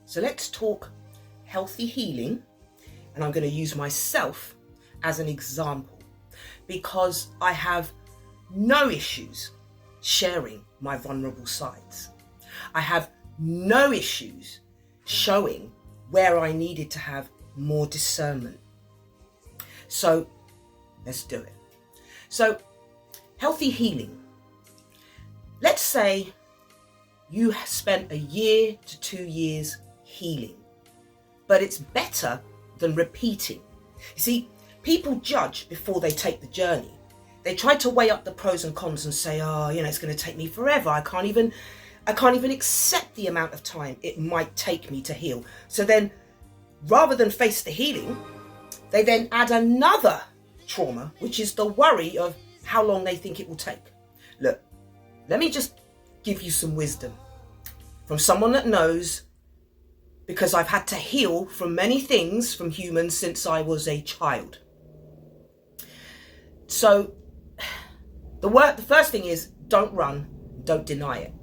So let's talk healthy healing, and I'm going to use myself as an example because I have no issues sharing my vulnerable sides. I have no issues showing where I needed to have more discernment. So let's do it. So healthy healing. Let's say you spent 1 to 2 years healing, but it's better than repeating. You see, people judge before they take the journey. They try to weigh up the pros and cons and say, it's going to take me forever. I can't even accept the amount of time it might take me to heal. So then, rather than face the healing, they then add another trauma, which is the worry of how long they think it will take. Look, let me just give you some wisdom from someone that knows, because I've had to heal from many things from humans since I was a child. So the first thing is, don't run, don't deny it.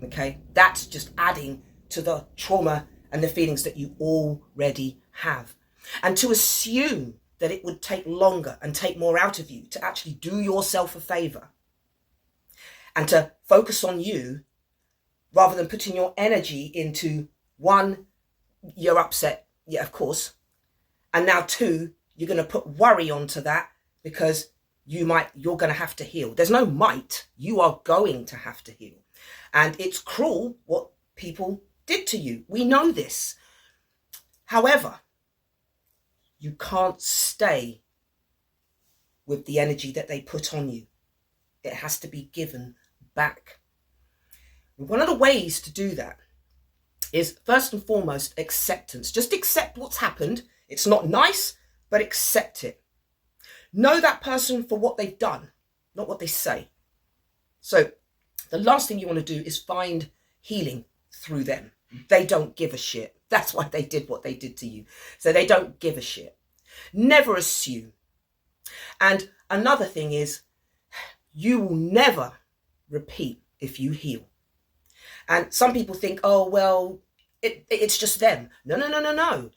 Okay, that's just adding to the trauma and the feelings that you already have. And to assume that it would take longer and take more out of you to actually do yourself a favor and to focus on you rather than putting your energy into, one, you're upset, yeah, of course. And now two, you're going to put worry onto that because you're going to have to heal. There's no might. You are going to have to heal. And it's cruel what people did to you. We know this. However, you can't stay with the energy that they put on you. It has to be given back. One of the ways to do that is, first and foremost, acceptance. Just accept what's happened. It's not nice, but accept it. Know that person for what they've done, not what they say. So the last thing you want to do is find healing through them. They don't give a shit. That's why they did what they did to you. So they don't give a shit. Never assume. And another thing is, you will never repeat if you heal. And some people think, it's just them. No.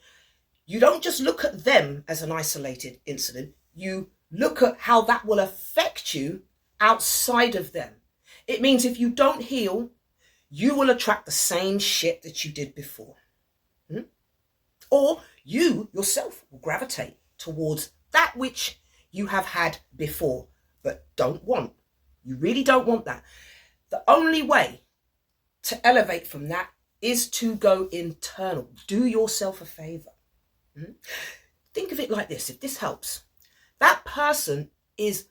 You don't just look at them as an isolated incident. You look at how that will affect you outside of them. It means if you don't heal, you will attract the same shit that you did before. Or you yourself will gravitate towards that which you have had before, but don't want. You really don't want that. The only way to elevate from that is to go internal. Do yourself a favor. Think of it like this, if this helps. That person is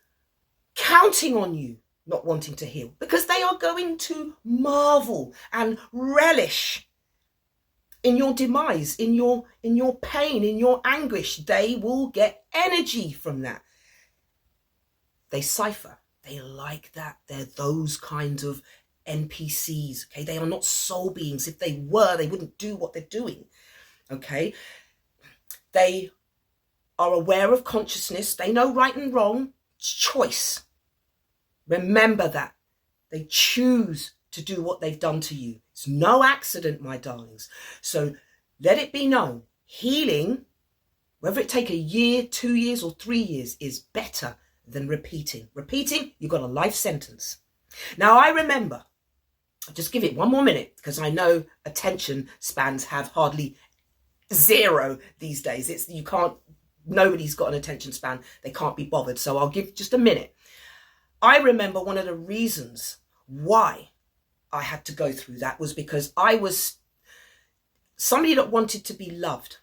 counting on you not wanting to heal because they are going to marvel and relish in your demise, in your pain, in your anguish. They will get energy from that. They cipher. They like that. They're those kinds of NPCs. Okay, they are not soul beings. If they were, they wouldn't do what they're doing. Okay, they are aware of consciousness. They know right and wrong. It's choice. Remember that. They choose to do what they've done to you. It's no accident, my darlings. So let it be known, healing, whether it take 1 year, 2 years or 3 years, is better than repeating. Repeating, you've got a life sentence. Now I remember, I'll just give it one more minute because I know attention spans have hardly zero these days. Nobody's got an attention span. They can't be bothered. So I'll give just a minute. I remember one of the reasons why I had to go through that was because I was somebody that wanted to be loved,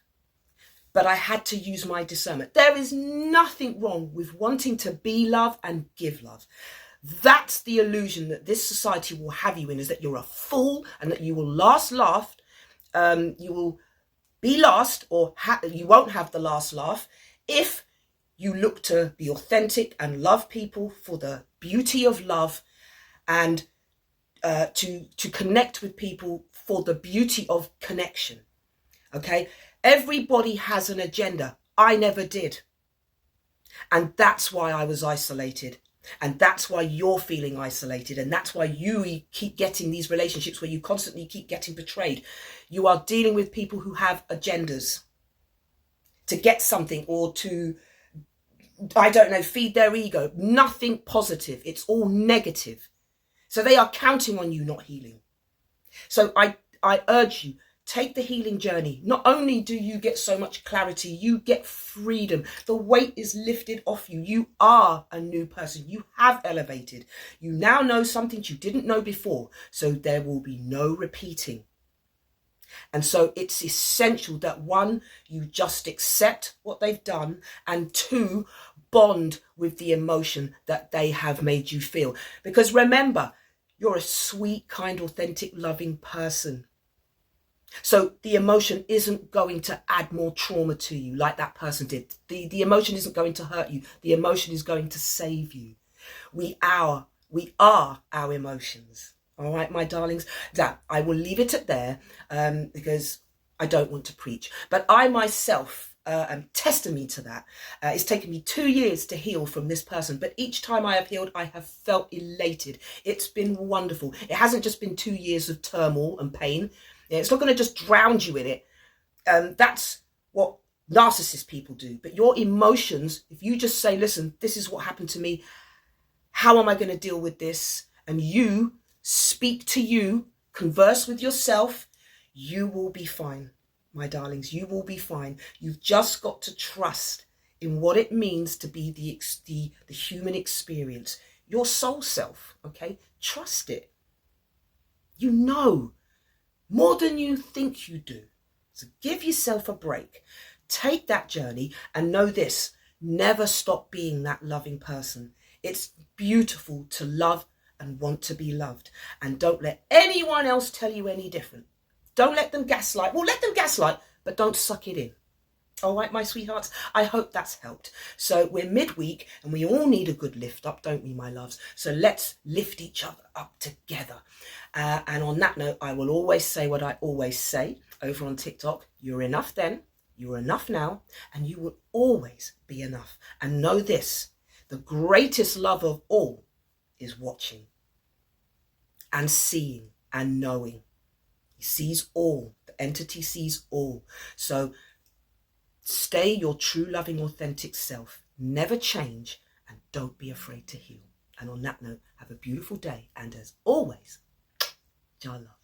but I had to use my discernment. There is nothing wrong with wanting to be loved and give love. That's the illusion that this society will have you in, is that you're a fool and that you will laugh. You will be last, or you won't have the last laugh if you look to be authentic and love people for the beauty of love, and to connect with people for the beauty of connection. Okay, everybody has an agenda. I never did, and that's why I was isolated. And that's why you're feeling isolated. And that's why you keep getting these relationships where you constantly keep getting betrayed. You are dealing with people who have agendas to get something or to, I don't know, feed their ego. Nothing positive. It's all negative. So they are counting on you not healing. So I urge you, take the healing journey. Not only do you get so much clarity, you get freedom. The weight is lifted off you. You are a new person. You have elevated. You now know something you didn't know before. So there will be no repeating. And so it's essential that one, you just accept what they've done, and two, bond with the emotion that they have made you feel. Because remember, you're a sweet, kind, authentic, loving person. So the emotion isn't going to add more trauma to you like that person did. The emotion isn't going to hurt you. The emotion is going to save you. We are our emotions. All right, my darlings. That I will leave it at there because I don't want to preach. But I myself am testimony to that. It's taken me 2 years to heal from this person. But each time I have healed, I have felt elated. It's been wonderful. It hasn't just been 2 years of turmoil and pain. It's not going to just drown you in it. That's what narcissist people do. But your emotions, if you just say, listen, this is what happened to me. How am I going to deal with this? And you speak to you, converse with yourself, you will be fine, my darlings. You will be fine. You've just got to trust in what it means to be the human experience, your soul self, okay? Trust it. You know more than you think you do. So give yourself a break. Take that journey and know this, never stop being that loving person. It's beautiful to love and want to be loved. And don't let anyone else tell you any different. Don't let them gaslight. Well, let them gaslight, but don't suck it in. All right, my sweethearts, I hope that's helped. So we're midweek and we all need a good lift up, don't we, my loves? So let's lift each other up together. And on that note, I will always say what I always say over on TikTok. You're enough then, you're enough now, and you will always be enough. And know this, the greatest love of all is watching and seeing and knowing. He sees all. The entity sees all. So stay your true, loving, authentic self. Never change and don't be afraid to heal. And on that note, have a beautiful day. And as always, Ja love.